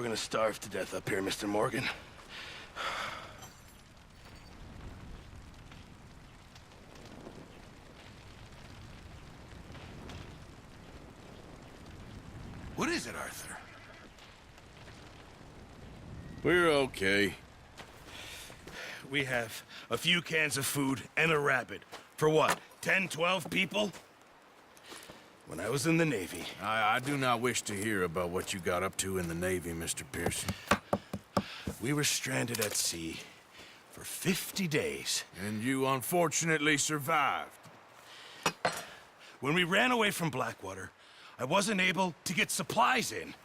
gonna starve to death up here, Mr. Morgan. What is it, Arthur? We're okay. We have a few cans of food and a rabbit. For what, 10, 12 people? When I was in the Navy... I do not wish to hear about what you got up to in the Navy, Mr. Pearson. We were stranded at sea for 50 days. And you unfortunately survived. When we ran away from Blackwater, I wasn't able to get supplies in.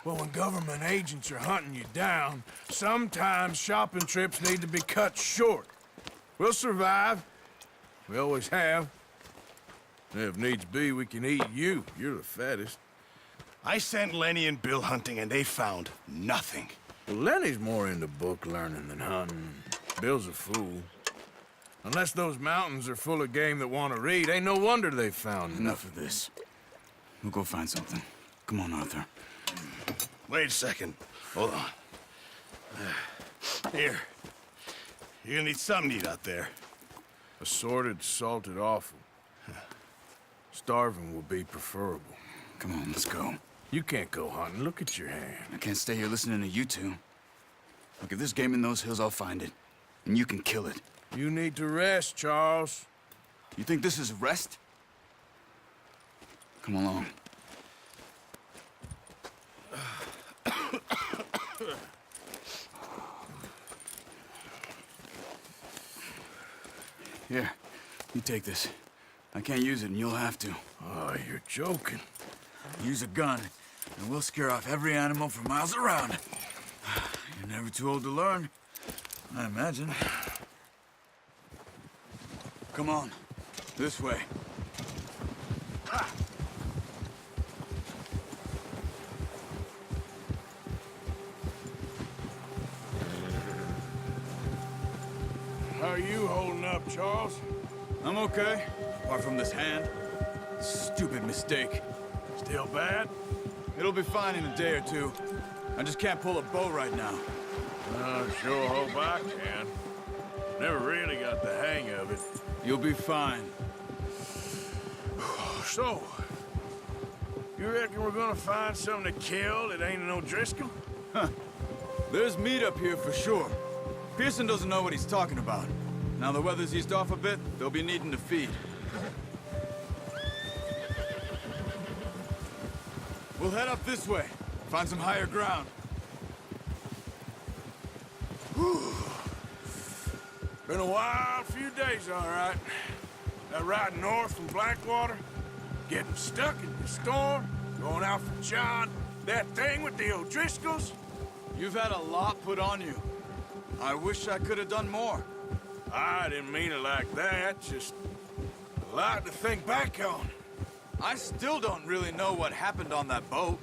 Well, when government agents are hunting you down, sometimes shopping trips need to be cut short. We'll survive. We always have. If needs be, we can eat you. You're the fattest. I sent Lenny and Bill hunting, and they found nothing. Well, Lenny's more into book learning than hunting. Bill's a fool. Unless those mountains are full of game that want to read, ain't no wonder they found Enough of this. We'll go find something. Come on, Arthur. Wait a second. Hold on. Here. You're gonna need something to eat out there. Assorted, salted offal. Starving will be preferable. Come on, let's go. You can't go hunting. Look at your hand. I can't stay here listening to you two. Look, if there's game in those hills, I'll find it. And you can kill it. You need to rest, Charles. You think this is rest? Come along. Here, you take this. I can't use it, and you'll have to. Oh, you're joking. Use a gun, and we'll scare off every animal for miles around. You're never too old to learn, I imagine. Come on, this way. How are you holding up, Charles? I'm okay, apart from this hand. Stupid mistake. Still bad? It'll be fine in a day or two. I just can't pull a bow right now. Sure hope I can. Never really got the hang of it. You'll be fine. So, you reckon we're gonna find something to kill that ain't no Driscoll? Huh. There's meat up here for sure. Pearson doesn't know what he's talking about. Now the weather's eased off a bit, they'll be needing to feed. We'll head up this way. Find some higher ground. Whew. Been a wild few days, all right. That ride north from Blackwater, getting stuck in the storm, going out for John, that thing with the O'Driscolls. You've had a lot put on you. I wish I could have done more. I didn't mean it like that, just a lot to think back on. I still don't really know what happened on that boat.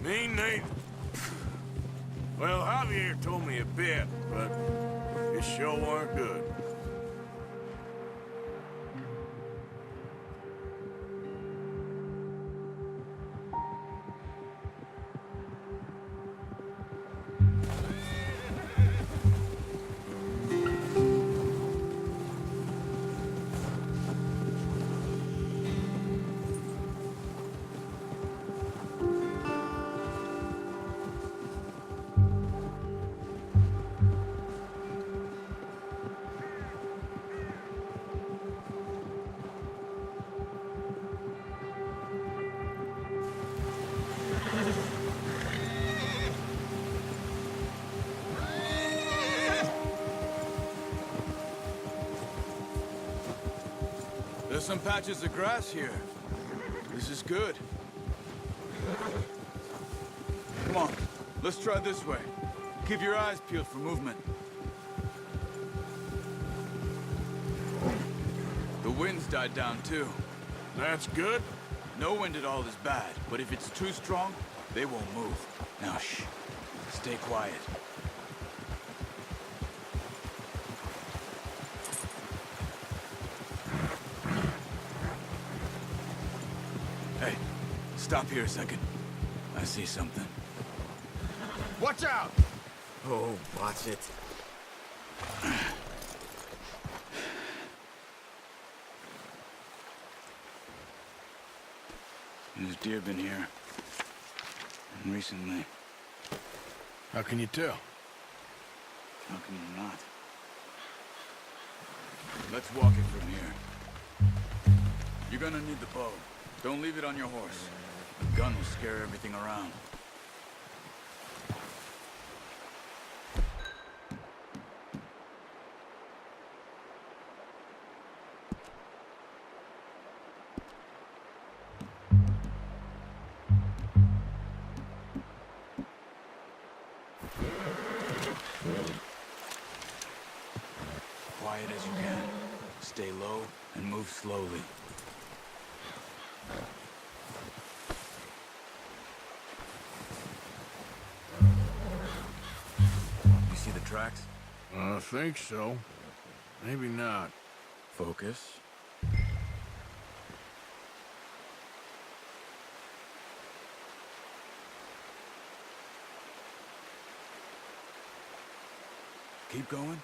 Me neither. Well, Javier told me a bit, but it sure weren't good. There's some patches of grass here. This is good. Come on, let's try this way. Keep your eyes peeled for movement. The wind's died down too. That's good. No wind at all is bad, but if it's too strong, they won't move. Now shh, stay quiet. Hey, stop here a second. I see something. Watch out! Oh, watch it. There's deer been here. And recently. How can you tell? How can you not? Let's walk it from here. You're gonna need the bow. Don't leave it on your horse. The gun will scare everything around. Quiet as you can. Stay low and move slowly. You see the tracks? I think so. Maybe not. Focus. Keep going.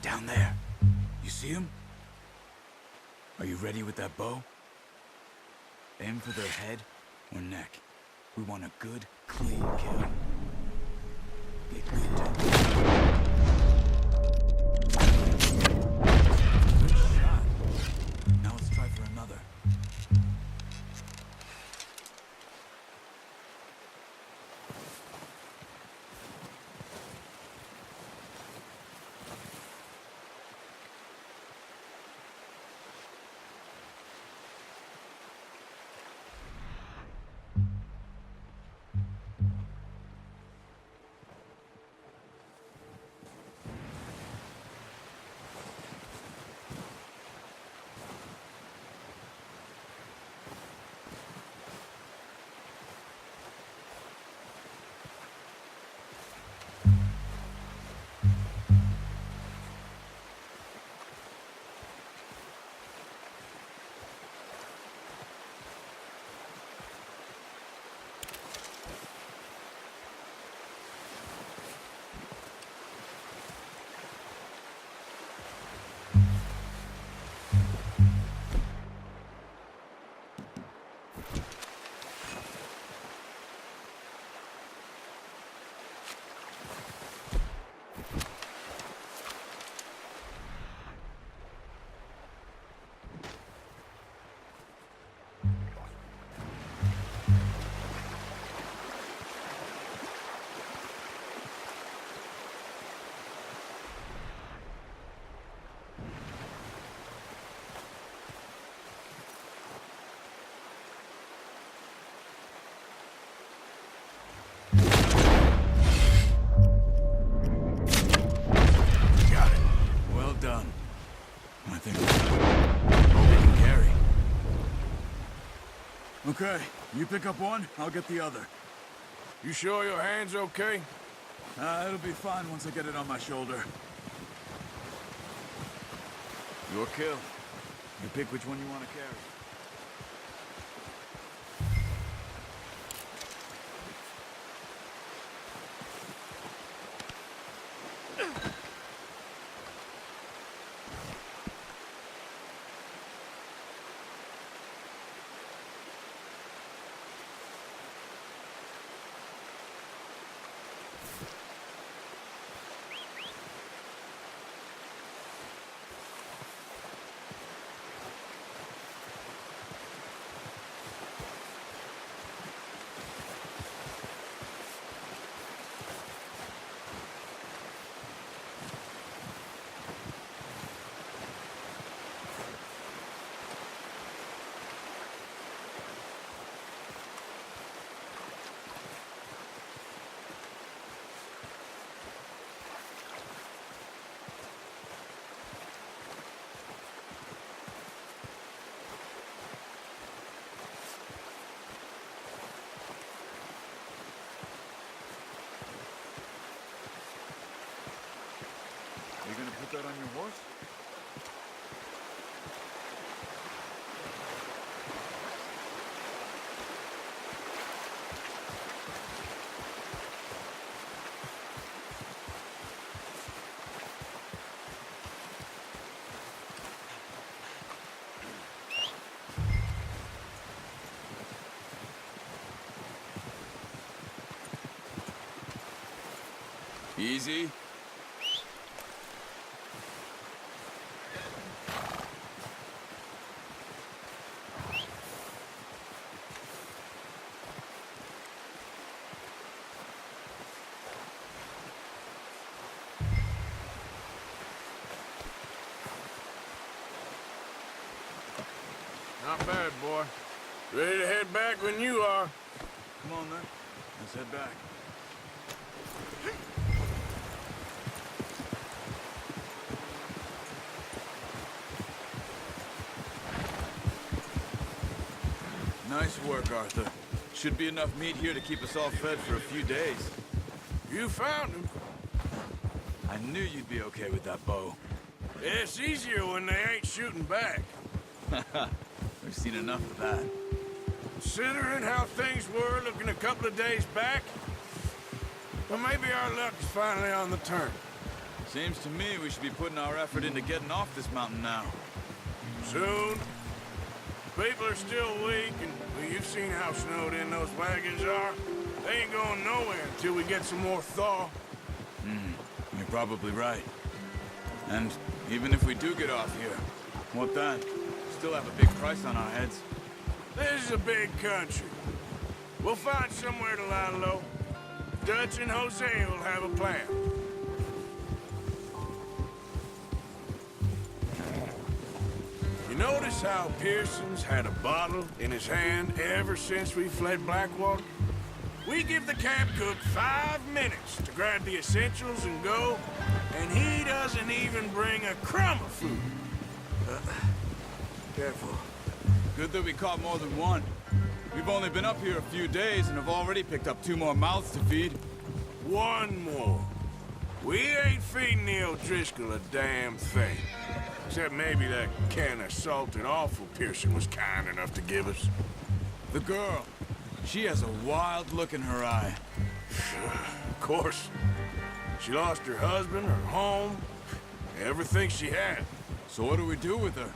Down there. You see him? Are you ready with that bow? Aim for their head or neck. We want a good, clean kill. Get good down. Good shot. Now let's try for another. Okay, you pick up one, I'll get the other. You sure your hand's okay? It'll be fine once I get it on my shoulder. Your kill. You pick which one you want to carry. put that on your horse? Easy. Not bad, boy. Ready to head back when you are. Come on, then. Let's head back. Nice work, Arthur. Should be enough meat here to keep us all fed for a few days. You found him. I knew you'd be okay with that bow. It's easier when they ain't shooting back. We've seen enough of that. Considering how things were looking a couple of days back, well, maybe our luck is finally on the turn. Seems to me we should be putting our effort into getting off this mountain now. Soon. People are still weak, and well, you've seen how snowed in those wagons are. They ain't going nowhere until we get some more thaw. You're probably right. And even if we do get off here, what then? Still have a big price on our heads. This is a big country. We'll find somewhere to lie low. Dutch and Jose will have a plan. You notice how Pearson's had a bottle in his hand ever since we fled Blackwater? We give the camp cook 5 minutes to grab the essentials and go, and he doesn't even bring a crumb of food. Careful. Good that we caught more than one. We've only been up here a few days and have already picked up 2 more mouths to feed. One more. We ain't feeding the O'Driscoll a damn thing. Except maybe that can of salted offal Pearson was kind enough to give us. The girl, she has a wild look in her eye. Of course. She lost her husband, her home, everything she had. So what do we do with her?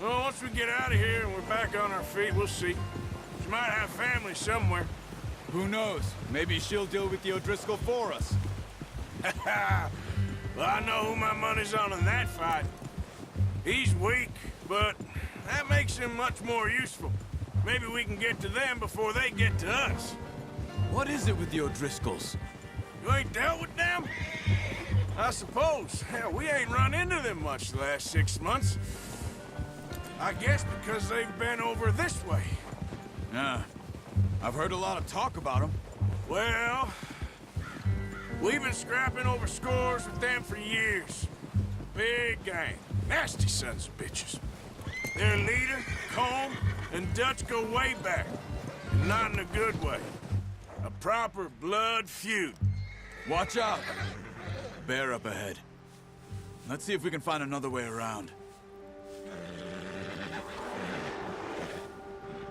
Well, once we get out of here and we're back on our feet, we'll see. She might have family somewhere. Who knows? Maybe she'll deal with the O'Driscoll for us. Well, I know who my money's on in that fight. He's weak, but that makes him much more useful. Maybe we can get to them before they get to us. What is it with the O'Driscolls? You ain't dealt with them? I suppose. Hell, we ain't run into them much the last 6 months. I guess because they've been over this way. Yeah. I've heard a lot of talk about them. Well, we've been scrapping over scores with them for years. Big gang. Nasty sons of bitches. Their leader, Combe, and Dutch go way back. And not in a good way. A proper blood feud. Watch out! Bear up ahead. Let's see if we can find another way around.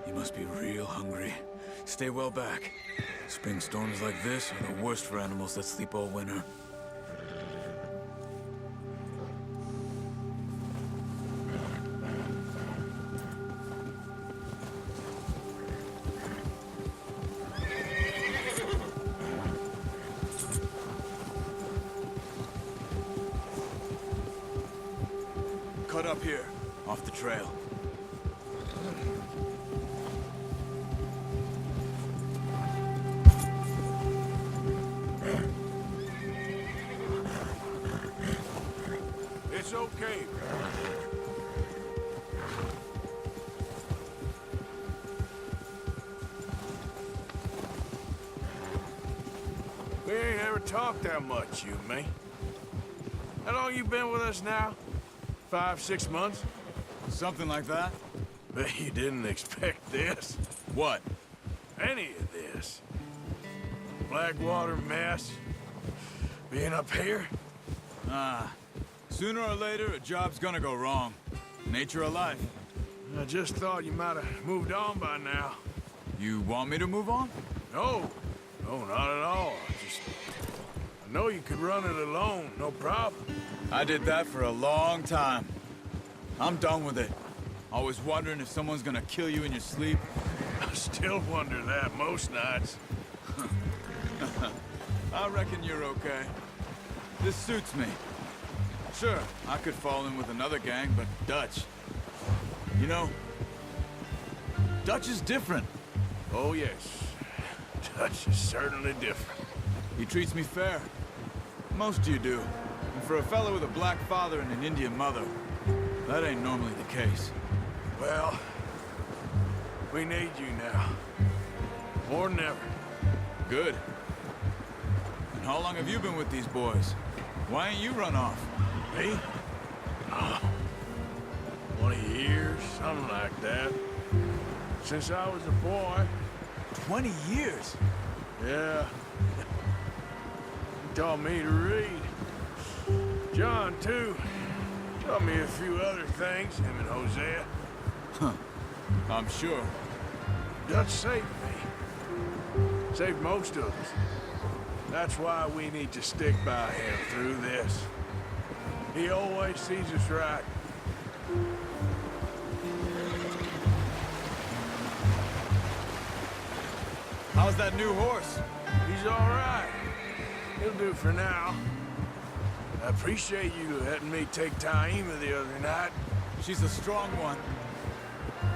He must be real hungry. Stay well back. Spring storms like this are the worst for animals that sleep all winter. Cut up here, off the trail. It's okay. We ain't ever talked that much, you and me. How long you been with us now? 5, 6 months? Something like that? Bet you didn't expect this. What? Any of this. Blackwater mess. Being up here? Ah, Sooner or later, a job's gonna go wrong. Nature of life. I just thought you might have moved on by now. You want me to move on? No, not at all. I know you could run it alone, no problem. I did that for a long time. I'm done with it. Always wondering if someone's gonna kill you in your sleep. I still wonder that most nights. I reckon you're okay. This suits me. Sure, I could fall in with another gang, but Dutch... You know, Dutch is different. Oh, yes. Dutch is certainly different. He treats me fair. Most of you do. And for a fellow with a black father and an Indian mother, that ain't normally the case. Well, we need you now. More than ever. Good. And how long have you been with these boys? Why ain't you run off? Me? 20 years, something like that. Since I was a boy. 20 years? Yeah. He taught me to read. John, too. Taught me a few other things, him and Hosea. Huh. I'm sure. Dutch saved me. Saved most of us. That's why we need to stick by him through this. He always sees us right. How's that new horse? He's all right. He'll do for now. I appreciate you letting me take Taima the other night. She's a strong one.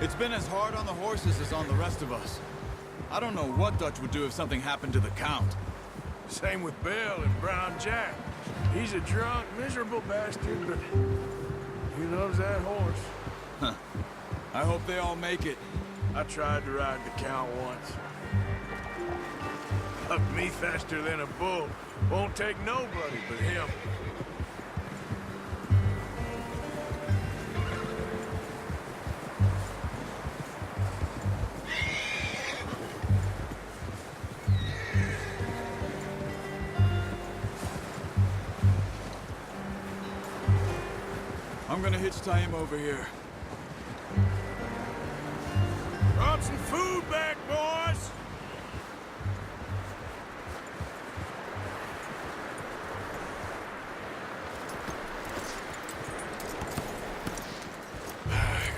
It's been as hard on the horses as on the rest of us. I don't know what Dutch would do if something happened to the Count. Same with Bill and Brown Jack. He's a drunk, miserable bastard, but he loves that horse. Huh. I hope they all make it. I tried to ride the Count once. Up me faster than a bull. Won't take nobody but him. I'm gonna hitch Taima over here. Brought some food back, boys!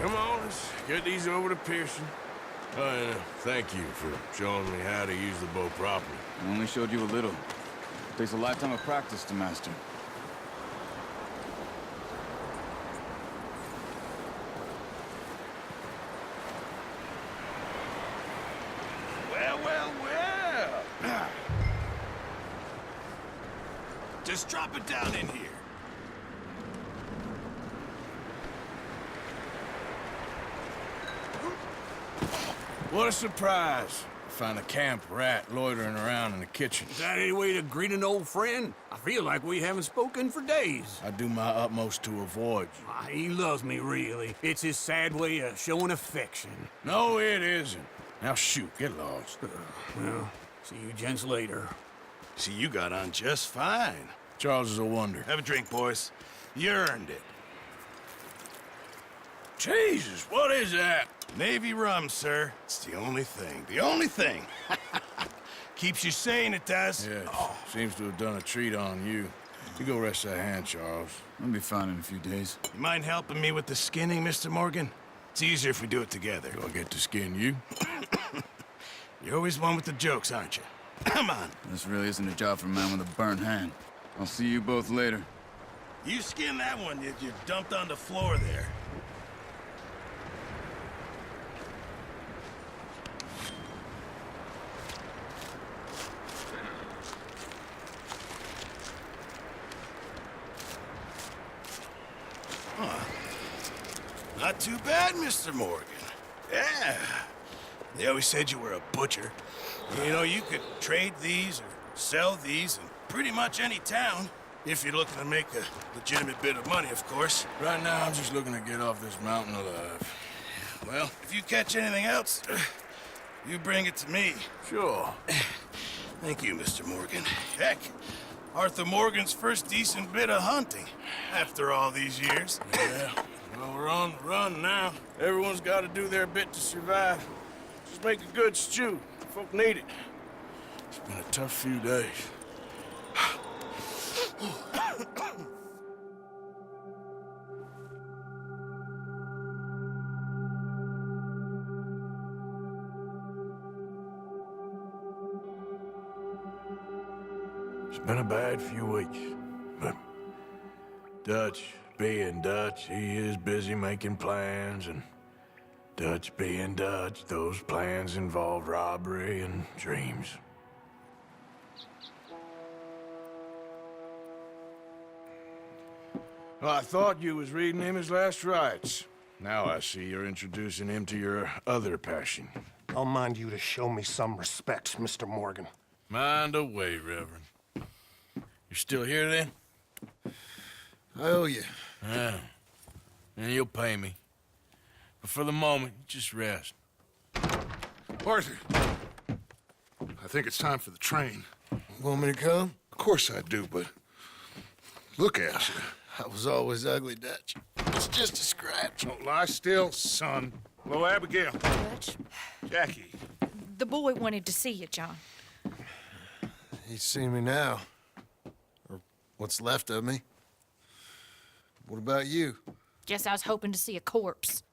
Come on, let's get these over to Pearson. And thank you for showing me how to use the bow properly. I only showed you a little. Takes a lifetime of practice to master. Well. Just drop it down in here. What a surprise. Find a camp rat loitering around in the kitchen. Is that any way to greet an old friend? I feel like we haven't spoken for days. I do my utmost to avoid you. He loves me, really. It's his sad way of showing affection. No, it isn't. Now shoot, get lost. Well, see you gents later. See, you got on just fine. Charles is a wonder. Have a drink, boys. You earned it. Jesus, what is that? Navy rum, sir. It's the only thing. The only thing. Keeps you sane, it does. Yes, seems to have done a treat on you. You go rest that hand, Charles. I'll be fine in a few days. You mind helping me with the skinning, Mr. Morgan? It's easier if we do it together. Do I get to skin you? You're always one with the jokes, aren't you? Come on. This really isn't a job for a man with a burnt hand. I'll see you both later. You skin that one that you dumped on the floor there. Not too bad, Mr. Morgan. Yeah. They always said you were a butcher. You know, you could trade these or sell these in pretty much any town. If you're looking to make a legitimate bit of money, of course. Right now, I'm just looking to get off this mountain alive. Well, if you catch anything else, you bring it to me. Sure. Thank you, Mr. Morgan. Heck, Arthur Morgan's first decent bit of hunting after all these years. Yeah, well, we're on the run now. Everyone's got to do their bit to survive. Just make a good stew. Folk need it. It's been a tough few days. It's been a bad few weeks, but Dutch being Dutch, he is busy making plans, and Dutch being Dutch, those plans involve robbery and dreams. Well, I thought you was reading him his last rites. Now I see you're introducing him to your other passion. I'll mind you to show me some respect, Mr. Morgan. Mind away, Reverend. You're still here, then? I owe you. Yeah. And you'll pay me. But for the moment, just rest. Arthur, I think it's time for the train. Want me to come? Of course I do, but look at you. I was always ugly, Dutch. It's just a scratch. Don't lie still, son. Hello, Abigail. Dutch, Jackie. the boy wanted to see you, John. He's seen me now. Or what's left of me. What about you? Guess I was hoping to see a corpse.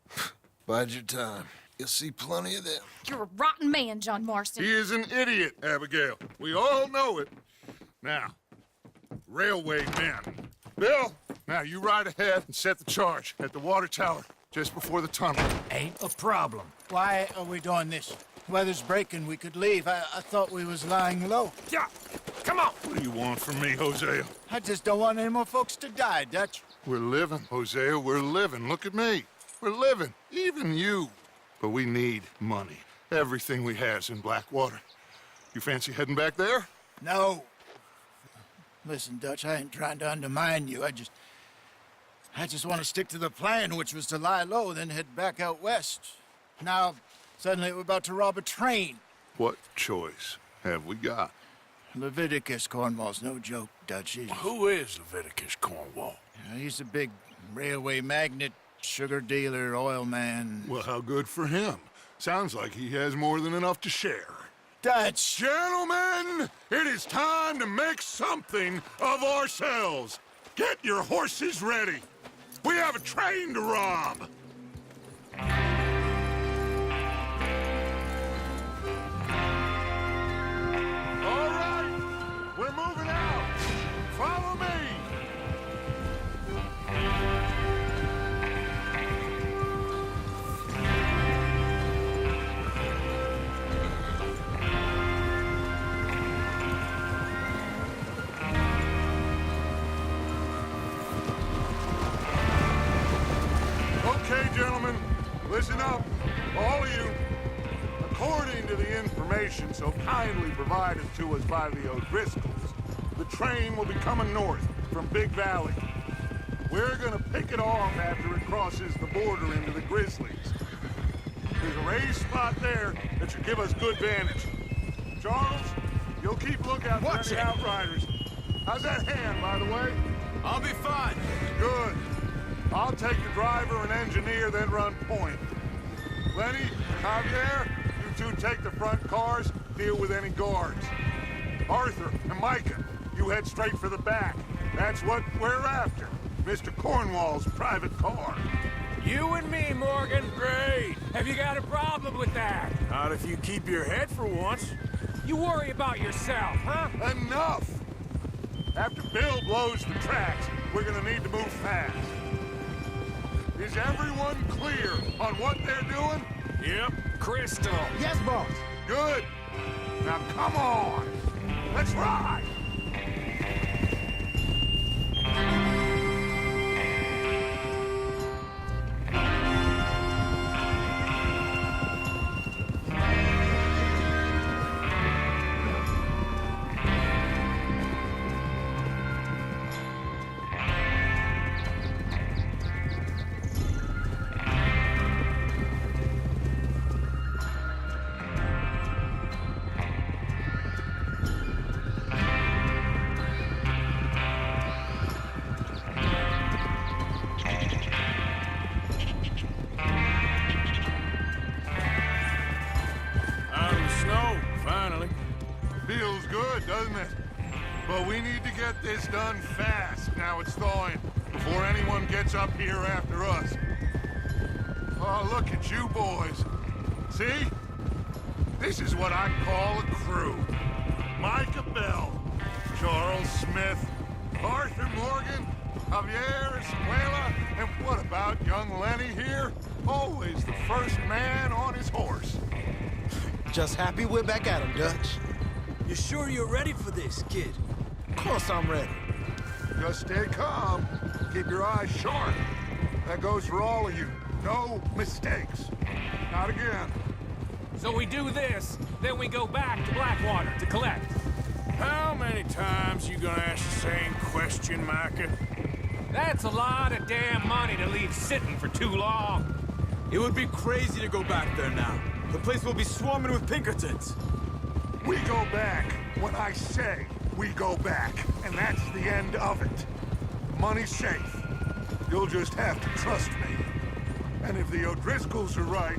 Bide your time. You'll see plenty of them. You're a rotten man, John Marston. He is an idiot, Abigail. We all know it. Now, railway men. Bill, now you ride ahead and set the charge at the water tower just before the tunnel. Ain't a problem. Why are we doing this? Weather's breaking. We could leave. I thought we was lying low. Yeah, come on. What do you want from me, Hosea? I just don't want any more folks to die, Dutch. We're living, Hosea. We're living. Look at me. We're living. Even you. But we need money. Everything we has in Blackwater. You fancy heading back there? No. Listen, Dutch, I ain't trying to undermine you. I just want to stick to the plan, which was to lie low, then head back out west. Now, suddenly we're about to rob a train. What choice have we got? Leviticus Cornwall's no joke, Dutch. Who is Leviticus Cornwall? He's a big railway magnate, sugar dealer, oil man. Well, how good for him. Sounds like he has more than enough to share. Dutch! Gentlemen, it is time to make something of ourselves. Get your horses ready. We have a train to rob. All right, we're moving out. Follow me. Okay, gentlemen, listen up, all of you. According to the information so kindly provided to us by the O'Driscolls, the train will be coming north from Big Valley. We're gonna pick it off after it crosses the border into the Grizzlies. There's a raised spot there that should give us good vantage. Charles, you'll keep lookout for any outriders. How's that hand, by the way? I'll be fine. Good. I'll take the driver and engineer, then run point. Lenny, Javier, you two take the front cars, deal with any guards. Arthur and Micah, you head straight for the back. That's what we're after. Mr. Cornwall's private car. You and me, Morgan. Great. Have you got a problem with that? Not if you keep your head for once. You worry about yourself, huh? Enough! After Bill blows the tracks, we're gonna need to move fast. Is everyone clear on what they're doing? Yep. Crystal. Yes, boss. Good. Now come on. Let's ride. But we need to get this done fast. Now it's thawing, before anyone gets up here after us. Oh, look at you boys. See? This is what I call a crew. Micah Bell, Charles Smith, Arthur Morgan, Javier Escuela, and what about young Lenny here? Always the first man on his horse. Just happy we're back at him, Dutch. You sure you're ready for this, kid? Of course I'm ready. Just stay calm. Keep your eyes sharp. That goes for all of you. No mistakes. Not again. So we do this, then we go back to Blackwater to collect. How many times you gonna ask the same question, Micah? That's a lot of damn money to leave sitting for too long. It would be crazy to go back there now. The place will be swarming with Pinkertons. We go back when I say we go back, and that's the end of it. Money's safe. You'll just have to trust me. And if the O'Driscolls are right,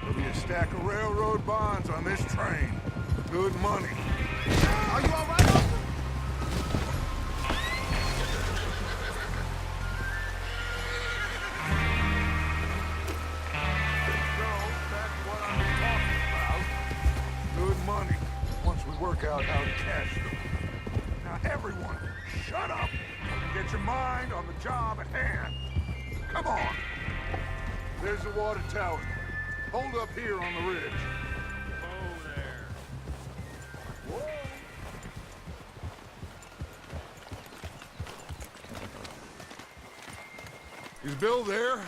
there'll be a stack of railroad bonds on this train. Good money. Are you all right, Arthur? So, that's what I'm talking about. Good money, once we work out how to cash them. Now everyone, shut up and get your mind on the job at hand. Come on. There's the water tower. Hold up here on the ridge. Oh, there. Whoa. Is Bill there?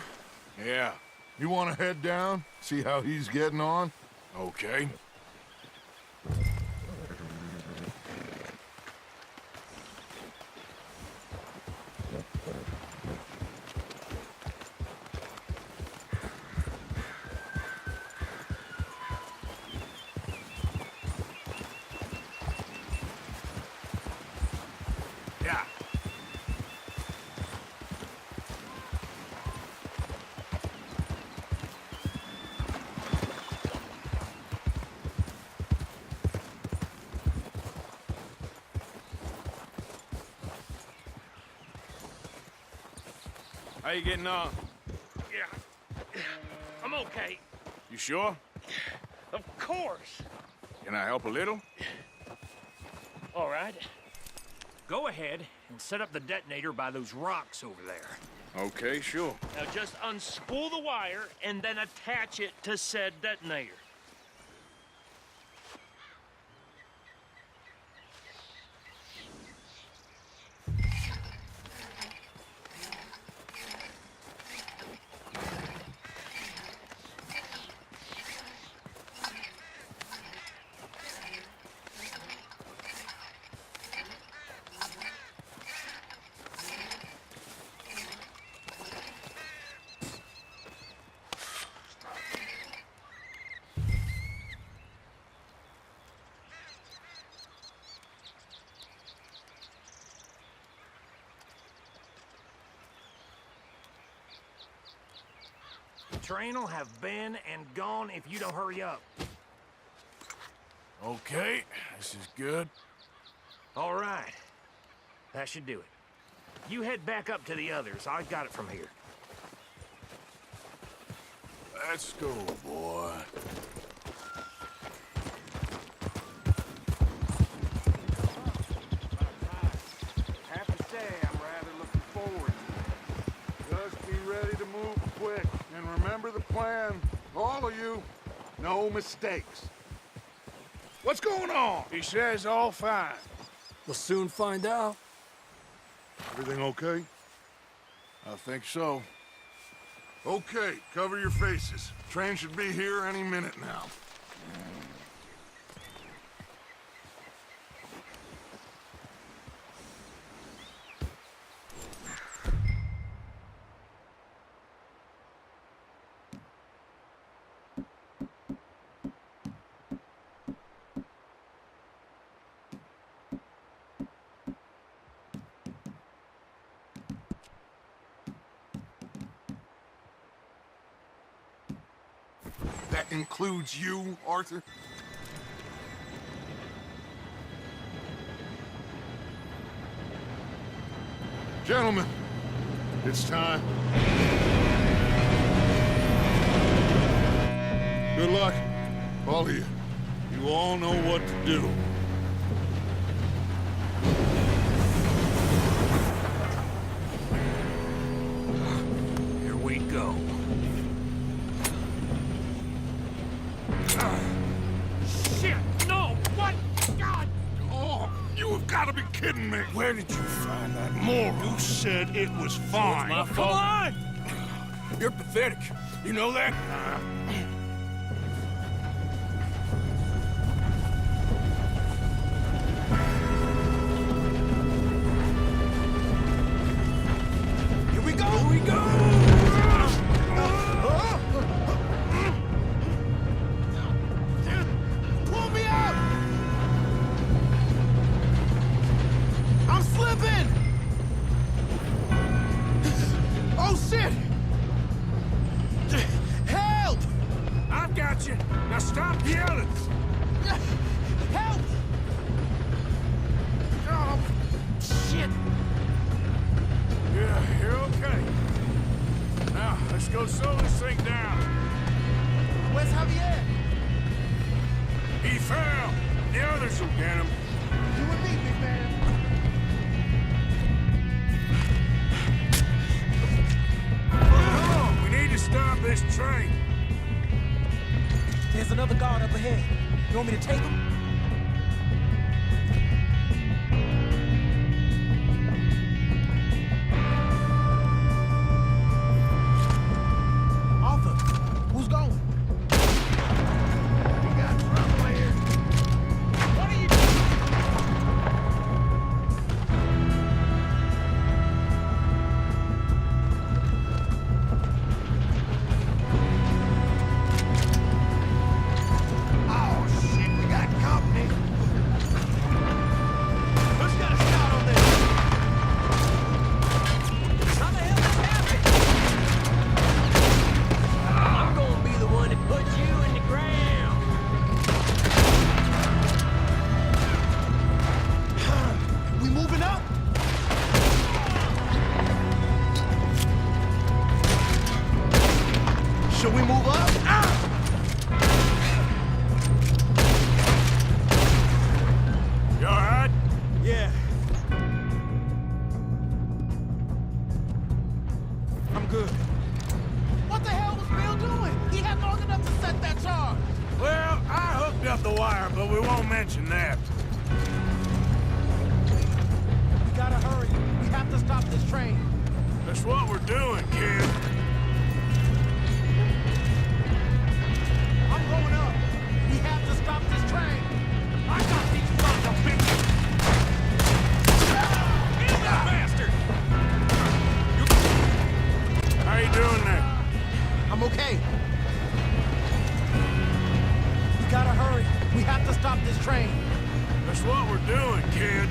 Yeah, You want to head down, see how he's getting on? okay. Yeah. How you getting on? Yeah, I'm okay. You sure? Of course. Can I help a little? All right. Go ahead and set up the detonator by those rocks over there. Okay, sure. Now just unspool the wire and then attach it to said detonator. The train will have been and gone if you don't hurry up. Okay, this is good. All right. That should do it. You head back up to the others. I got it from here. Let's go, boy. Have to say, I'm rather looking forward to it. Just be ready to move quick. And remember the plan. All of you, no mistakes. What's going on? He says all fine. We'll soon find out. Everything okay? I think so. Okay, cover your faces. Train should be here any minute now. That includes you, Arthur? Gentlemen, it's time. Good luck, all of you. You all know what to do. Here we go. Shit! No! What? God! Oh, you have got to be kidding me. Where did you find that moron? You said it was fine. My Come fault. on! You're pathetic. You know that? Here we go! Here we go! Pull me out! I'm slipping! Oh, shit! Help! I've got you. Now stop yelling. Help! Oh, shit! Yeah, you're okay. Now, let's go slow this thing down. Where's Javier? He fell. The others will get him. You and me, big man. Come on, we need to stop this train. There's another guard up ahead. You want me to take him? Arthur, who's going? We got trouble here. What are you Oh, shit, we got company. Who's got a shot on this? How the hell is this happening? I'm gonna be the one that puts you in the ground. We moving up? Should we move up? You all right? Yeah. I'm good. What the hell was Bill doing? He had long enough to set that charge. Well, I hooked up the wire, but we won't mention that. We gotta hurry. We have to stop this train. That's what we're doing, kid. I'm going up. We have to stop this train. I got these sons of bitches. Kill that bastard! How you doing there? I'm okay. We gotta hurry. We have to stop this train. That's what we're doing, kid.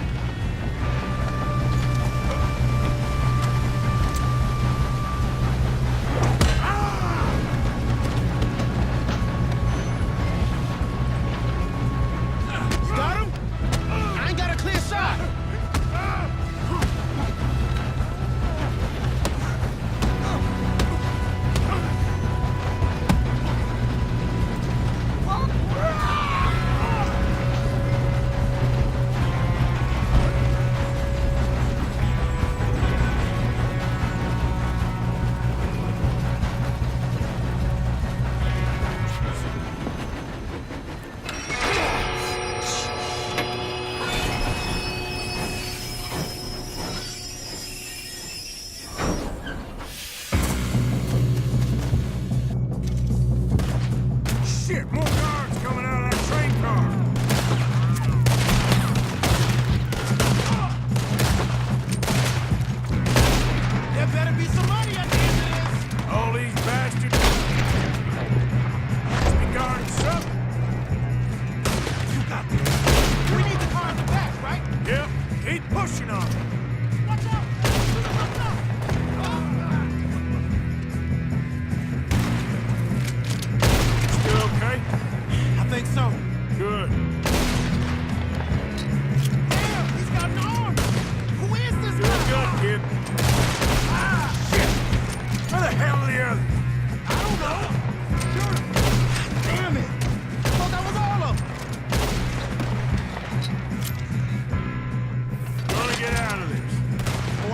You got him? I ain't got a clear shot. Shit, more guards coming out of that train car. There better be some money at the end of this. All these bastards. Must be guarding something. You got this. We need the car in the back, right? Yep, keep pushing on. Watch out! Watch out! Still okay? I think so. Good. Damn, he's got an arm. Who is this Feel guy? good, kid.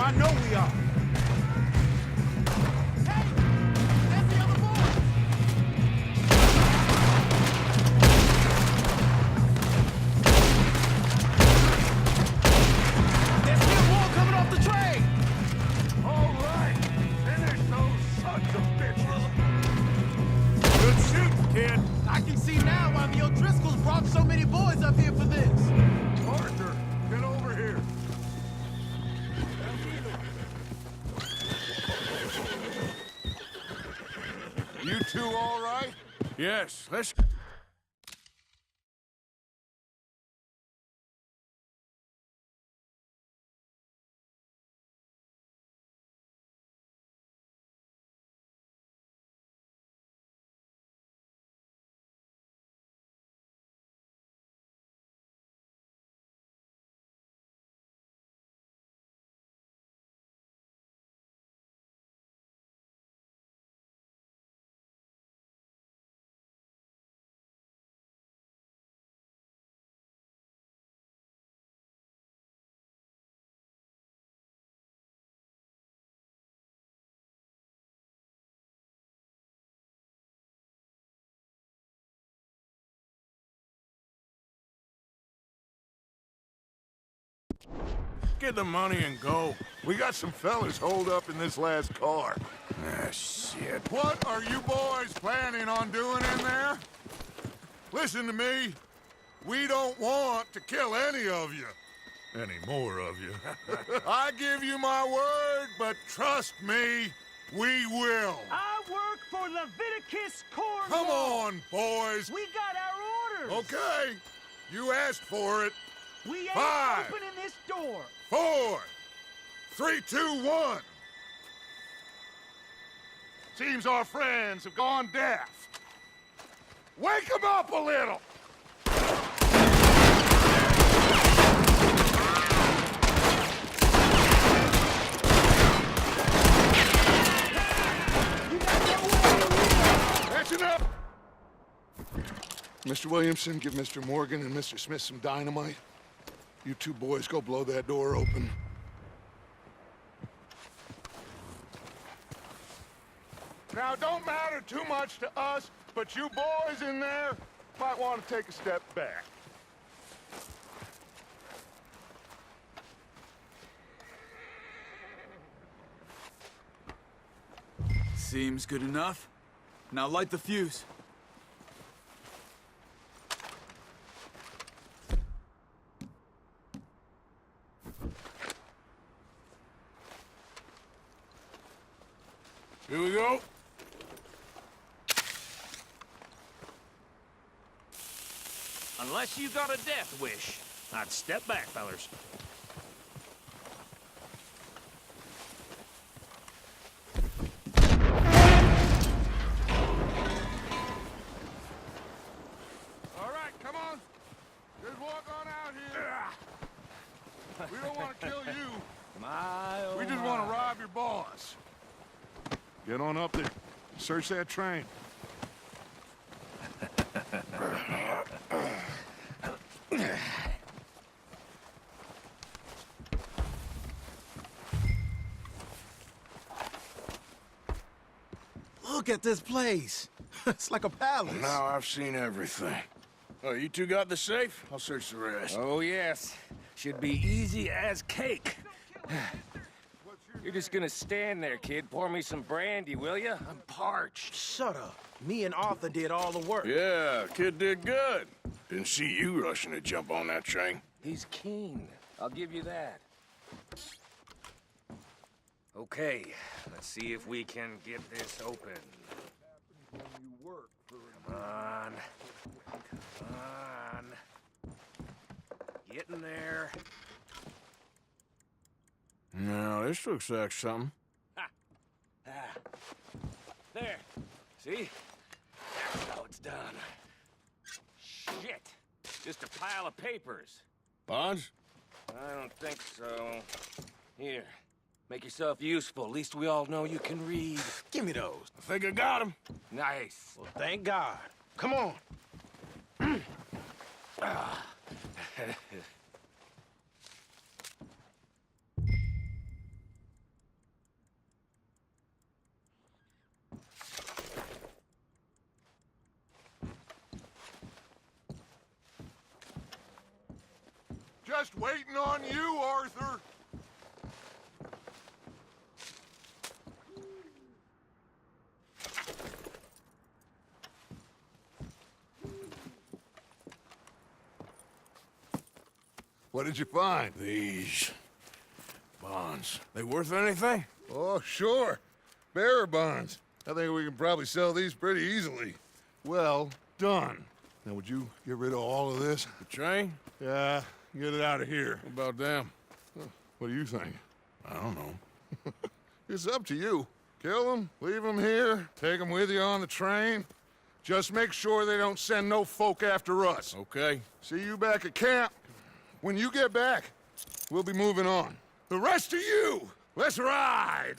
I know we are. Hey, there's the other boy. There's still more coming off the train. All right, finish those sons of bitches. Good shooting, kid. I can see now why the O'Driscolls brought so many boys up here for this. Arthur, get over here. You two all right? Yes, let's... Get the money and go. We got some fellas holed up in this last car. Ah, shit. What are you boys planning on doing in there? Listen to me. We don't want to kill any of you. Any more of you. I give you my word, but trust me, we will. I work for Leviticus Corps. Come on, boys. We got our orders. Okay. You asked for it. We ain't 5, opening this door. 4, 3, 2, 1. Seems our friends have gone deaf. Wake them up a little. That's enough. Mr. Williamson, give Mr. Morgan and Mr. Smith some dynamite. You two boys go blow that door open. Now, it don't matter too much to us, but you boys in there might want to take a step back. Seems good enough. Now light the fuse. Here we go. Unless you got a death wish, I'd step back, fellers. All right, come on. Just walk on out here. We don't want to kill you. We just want to rob your boss. Get on up there. Search that train. Look at this place. It's like a palace. Now I've seen everything. Oh, you two got the safe? I'll search the rest. Oh, yes. Should be easy as cake. You're just gonna stand there, kid. Pour me some brandy, will ya? I'm parched. Shut up. Me and Arthur did all the work. Yeah, kid did good. Didn't see you rushing to jump on that train. He's keen. I'll give you that. Okay, let's see if we can get this open. Come on. Come on. Get in there. Now, this looks like something. There. See? That's how it's done. Shit. Just a pile of papers. Bonds? I don't think so. Here. Make yourself useful. At least we all know you can read. Give me those. I think I got him. Nice. Well, thank God. Come on. just waiting on you, Arthur. What did you find? These bonds. They worth anything? Oh, sure. Bearer bonds. I think we can probably sell these pretty easily. Well done. Now, would you get rid of all of this? The train? Yeah, get it out of here. What about them? What do you think? I don't know. It's up to you. Kill them, leave them here, take them with you on the train. Just make sure they don't send no folk after us. Okay. See you back at camp. When you get back, we'll be moving on. The rest of you, let's ride!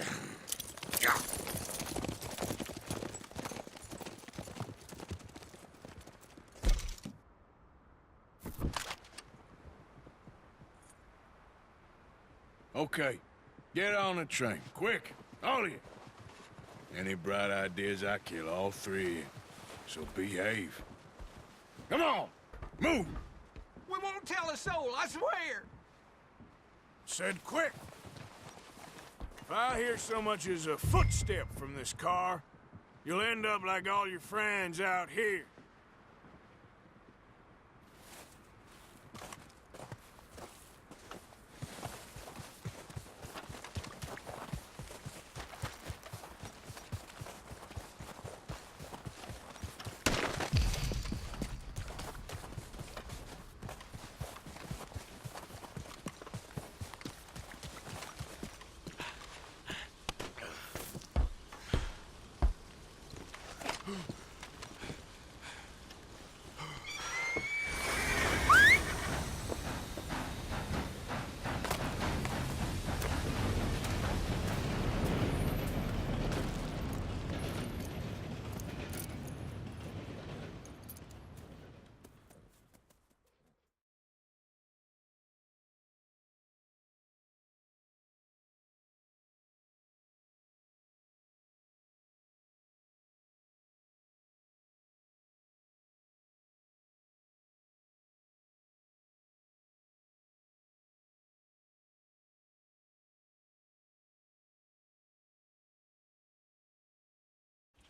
Okay. Get on the train. Quick. All of you. Any bright ideas, I kill all three of you. So behave. Come on! Move! We won't tell a soul, I swear. Said quick! If I hear so much as a footstep from this car, you'll end up like all your friends out here.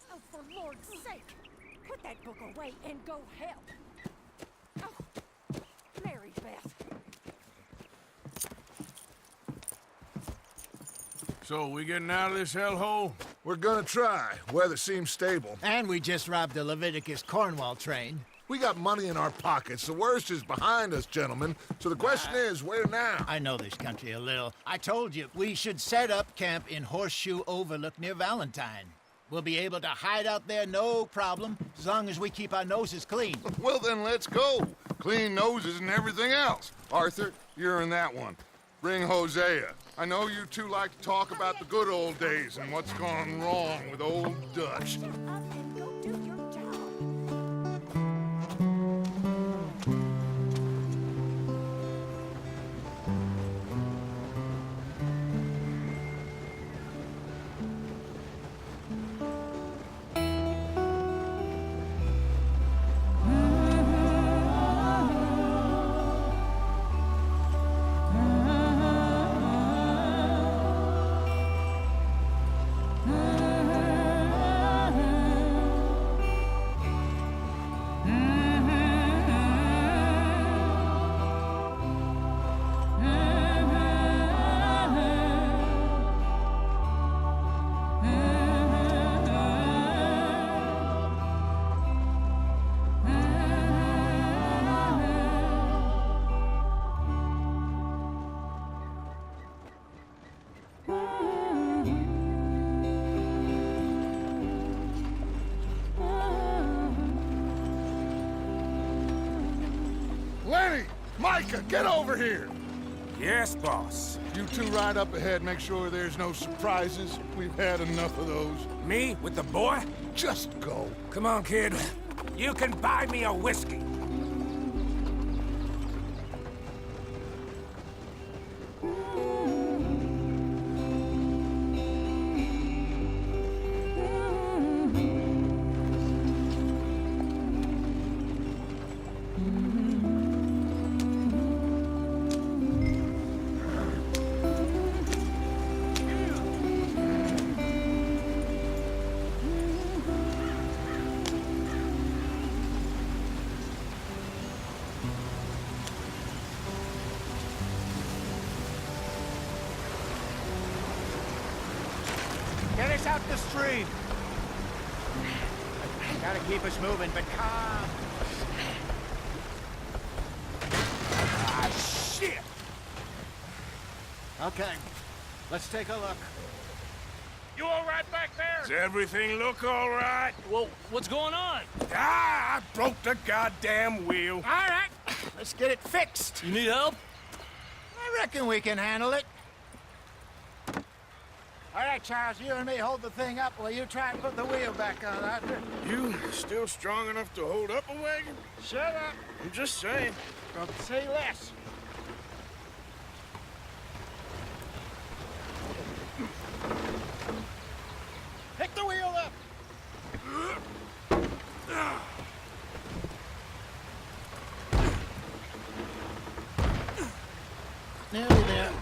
Oh, for Lord's sake! Put that book away and go help! Oh, Mary Beth. So, we getting out of this hellhole? We're gonna try. Weather seems stable. And we just robbed the Leviticus Cornwall train. We got money in our pockets. The worst is behind us, gentlemen. So the question is, where now? I know this country a little. I told you, we should set up camp in Horseshoe Overlook near Valentine. We'll be able to hide out there no problem, as long as we keep our noses clean. Well, then let's go. Clean noses and everything else. Arthur, you're in that one. Bring Hosea. I know you two like to talk about the good old days and what's gone wrong with old Dutch. Shut up and go do your job. Lenny! Micah, get over here! Yes, boss. You two ride up ahead, make sure there's no surprises. We've had enough of those. Me with the boy? Just go. Come on, kid. You can buy me a whiskey. Get us out the stream. Gotta keep us moving, but calm. Ah, shit! Okay, let's take a look. You all right back there? Does everything look all right? Well, what's going on? Ah, I broke the goddamn wheel. All right, let's get it fixed. You need help? I reckon we can handle it. All right, Charles, you and me hold the thing up while you try and put the wheel back on, Arthur. You still strong enough to hold up a wagon? Shut up. I'm just saying. Don't say less. Pick the wheel up. Nearly there.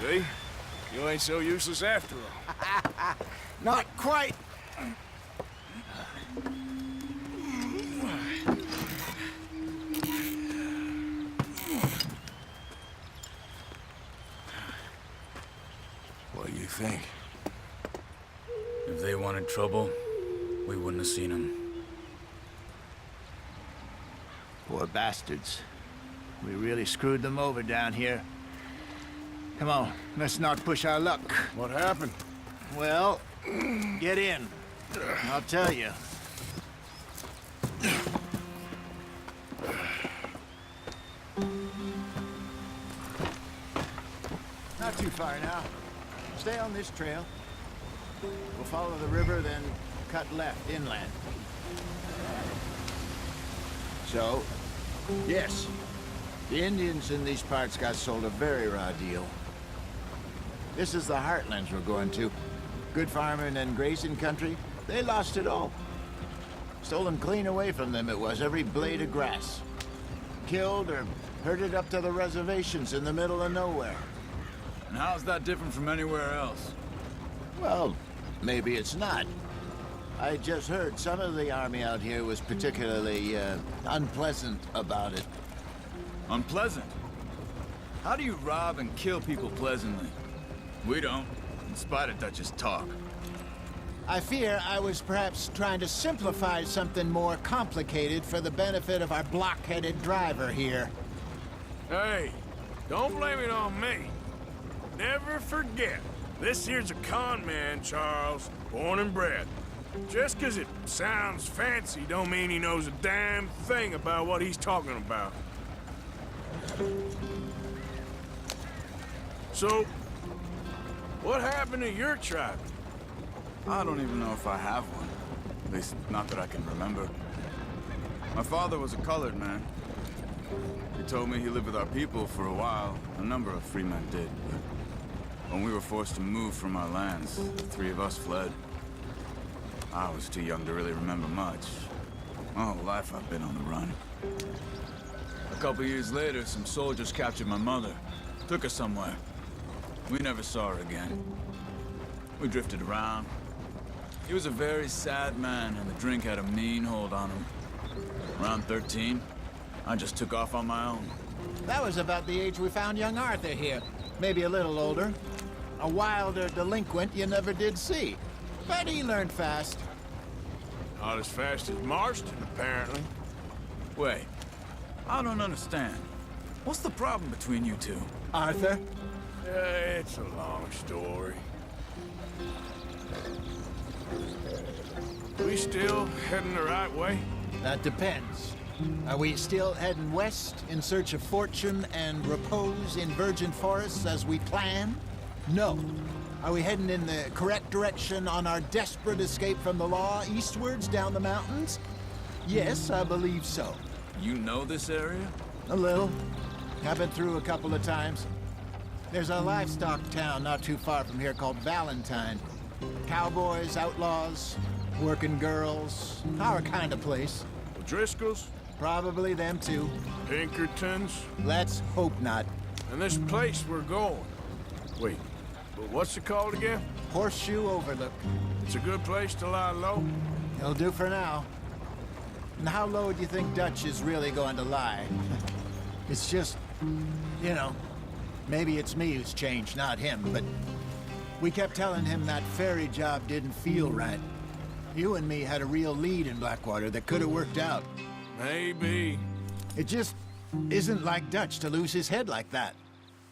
See? You ain't so useless after all. Not quite. What do you think? If they wanted trouble, we wouldn't have seen them. Poor bastards. We really screwed them over down here. Come on, let's not push our luck. What happened? Well, get in. I'll tell you. Not too far now. Stay on this trail. We'll follow the river, then cut left inland. So, yes, the Indians in these parts got sold a very raw deal. This is the heartlands we're going to. Good farming and grazing country, they lost it all. Stolen clean away from them it was, every blade of grass. Killed or herded up to the reservations in the middle of nowhere. And how's that different from anywhere else? Well, maybe it's not. I just heard some of the army out here was particularly, unpleasant about it. Unpleasant? How do you rob and kill people pleasantly? We don't, in spite of Dutch's talk. I fear I was perhaps trying to simplify something more complicated for the benefit of our block-headed driver here. Hey, don't blame it on me. Never forget, this here's a con man, Charles, born and bred. Just 'cause it sounds fancy don't mean he knows a damn thing about what he's talking about. So, what happened to your tribe? I don't even know if I have one. At least, not that I can remember. My father was a colored man. He told me he lived with our people for a while. A number of free men did, but when we were forced to move from our lands, the three of us fled. I was too young to really remember much. My whole life I've been on the run. A couple years later, some soldiers captured my mother. Took her somewhere. We never saw her again. We drifted around. He was a very sad man, and the drink had a mean hold on him. Around 13, I just took off on my own. That was about the age we found young Arthur here. Maybe a little older. A wilder delinquent you never did see. But he learned fast. Not as fast as Marston, apparently. Wait, I don't understand. What's the problem between you two? Arthur? It's a long story. We still heading the right way? That depends. Are we still heading west in search of fortune and repose in virgin forests as we planned? No. Are we heading in the correct direction on our desperate escape from the law eastwards down the mountains? Yes, I believe so. You know this area? A little. I've been through a couple of times. There's a livestock town not too far from here called Valentine. Cowboys, outlaws, working girls, our kind of place. Driscolls? Probably them too. Pinkertons? Let's hope not. And this place we're going. Wait, but what's it called again? Horseshoe Overlook. It's a good place to lie low? It'll do for now. And how low do you think Dutch is really going to lie? It's just, you know, Maybe it's me who's changed, not him, but we kept telling him that ferry job didn't feel right. You and me had a real lead in Blackwater that could have worked out. Maybe. It just isn't like Dutch to lose his head like that.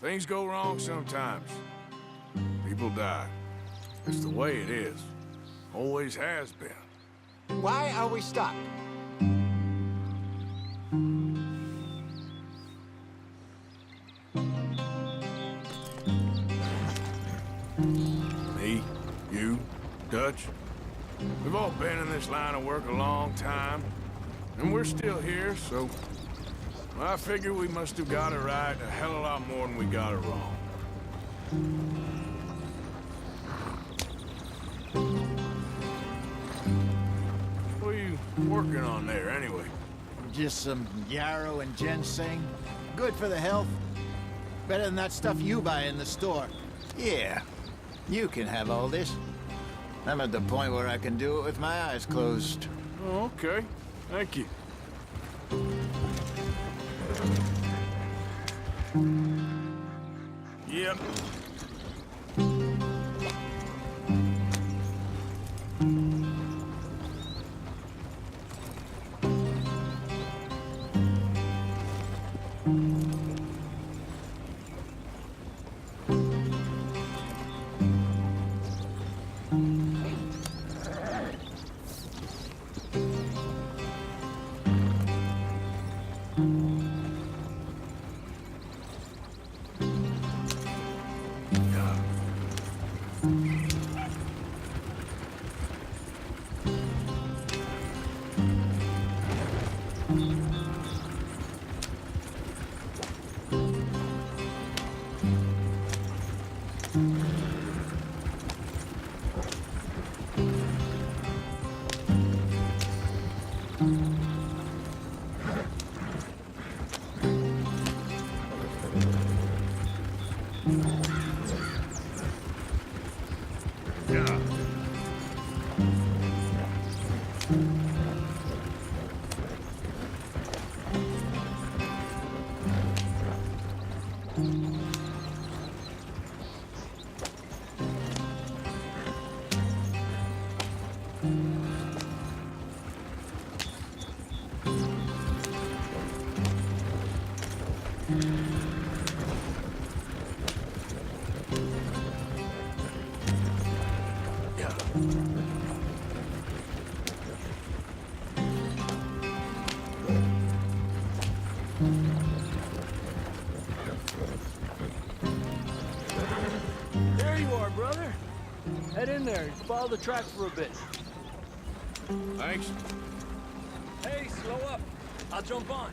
Things go wrong sometimes. People die. It's the way it is. Always has been. Why are we stopped? Me, you, Dutch. We've all been in this line of work a long time, and we're still here, so I figure we must have got it right a hell of a lot more than we got it wrong. What are you working on there, anyway? Just some yarrow and ginseng. Good for the health. Better than that stuff you buy in the store. Yeah, you can have all this. I'm at the point where I can do it with my eyes closed. Oh, okay. Thank you. Yep. There you are, brother. Head in there and follow the track for a bit. Thanks. Hey, slow up. I'll jump on.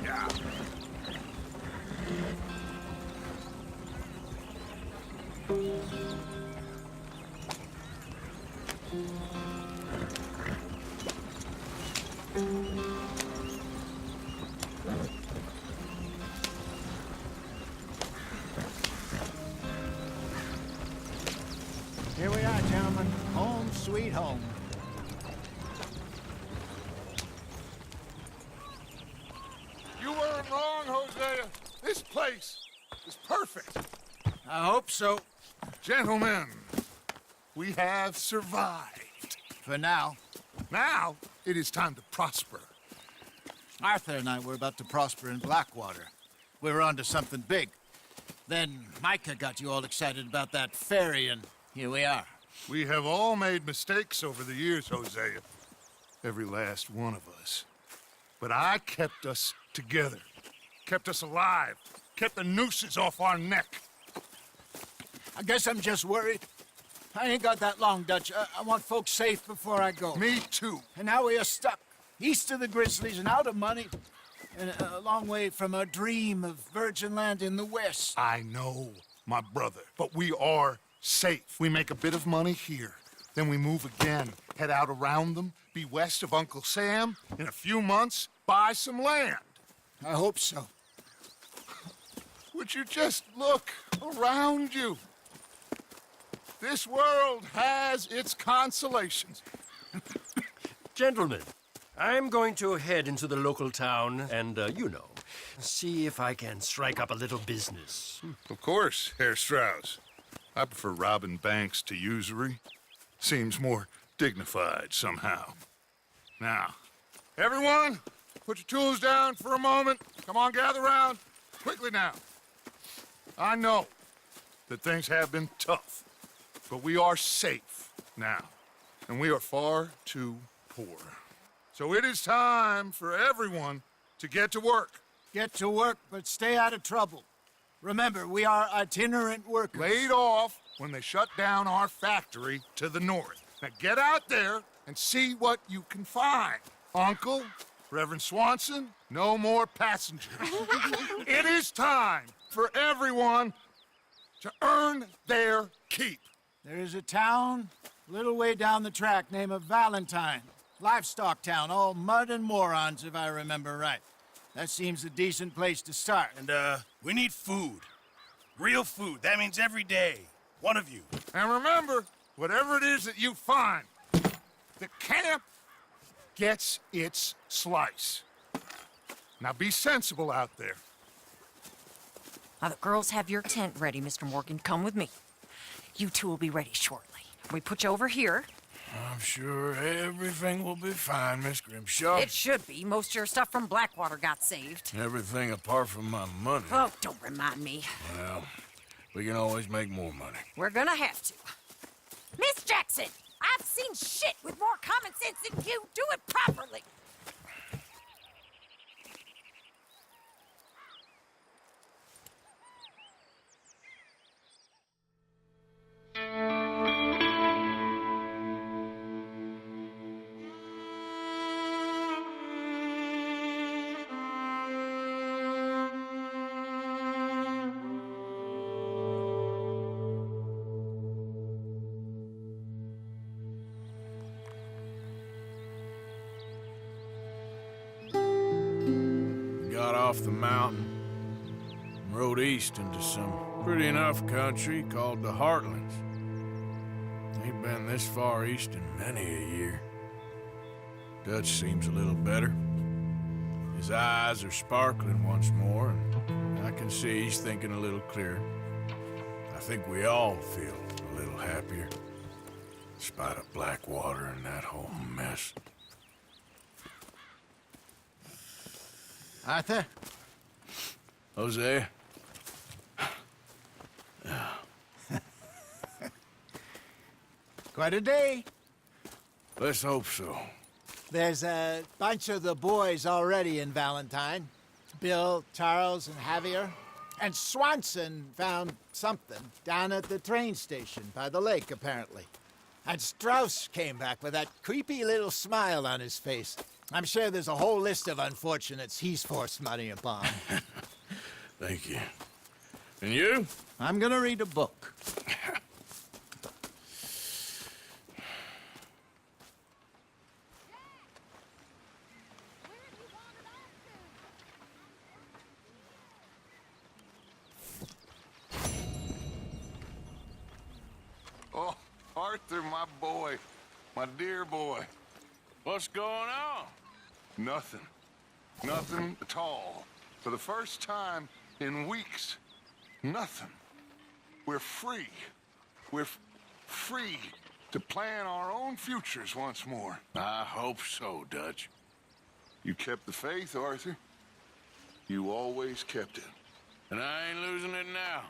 Yeah. Here we are, gentlemen. Home sweet home. You weren't wrong, Hosea. This place is perfect. I hope so. Gentlemen, we have survived. For now. Now, it is time to prosper. Arthur and I were about to prosper in Blackwater. We were onto something big. Then Micah got you all excited about that ferry, and here we are. We have all made mistakes over the years, Hosea. Every last one of us. But I kept us together. Kept us alive. Kept the nooses off our neck. I guess I'm just worried. I ain't got that long, Dutch. I want folks safe before I go. Me too. And now we are stuck. East of the Grizzlies and out of money. And a long way from our dream of virgin land in the west. I know, my brother. But we are safe. We make a bit of money here. Then we move again. Head out around them. Be west of Uncle Sam. In a few months, buy some land. I hope so. Would you just look around you? This world has its consolations. Gentlemen, I'm going to head into the local town and, see if I can strike up a little business. Of course, Herr Strauss. I prefer robbing banks to usury. Seems more dignified somehow. Now, everyone, put your tools down for a moment. Come on, gather round. Quickly now. I know that things have been tough, but we are safe now, and we are far too poor. So it is time for everyone to get to work. Get to work, but stay out of trouble. Remember, we are itinerant workers. Laid off when they shut down our factory to the north. Now get out there and see what you can find. Uncle, Reverend Swanson, no more passengers. It is time for everyone to earn their keep. There is a town a little way down the track named Valentine. Livestock town, all mud and morons, if I remember right. That seems a decent place to start. And, we need food. Real food. That means every day. One of you. And remember, whatever it is that you find, the camp gets its slice. Now be sensible out there. Now, the girls have your tent ready, Mr. Morgan. Come with me. You two will be ready shortly. We put you over here. I'm sure everything will be fine, Miss Grimshaw. It should be. Most of your stuff from Blackwater got saved. Everything apart from my money. Oh, don't remind me. Well, we can always make more money. We're gonna have to. Miss Jackson, I've seen shit with more common sense than you. Do it properly. Got off the mountain and rode east into some pretty enough country called the Heartlands. Ain't been this far east in many a year. Dutch seems a little better. His eyes are sparkling once more, and I can see he's thinking a little clearer. I think we all feel a little happier, in spite of Blackwater and that whole mess. Arthur? Hosea? Quite a day. Let's hope so. There's a bunch of the boys already in Valentine. Bill, Charles, and Javier. And Swanson found something down at the train station by the lake, apparently. And Strauss came back with that creepy little smile on his face. I'm sure there's a whole list of unfortunates he's forced money upon. Thank you. And you? I'm gonna read a book. Oh, Arthur, my boy. My dear boy. What's going on? Nothing. Nothing at all. For the first time in weeks, nothing. We're free. We're free to plan our own futures once more. I hope so, Dutch. You kept the faith, Arthur. You always kept it. And I ain't losing it now.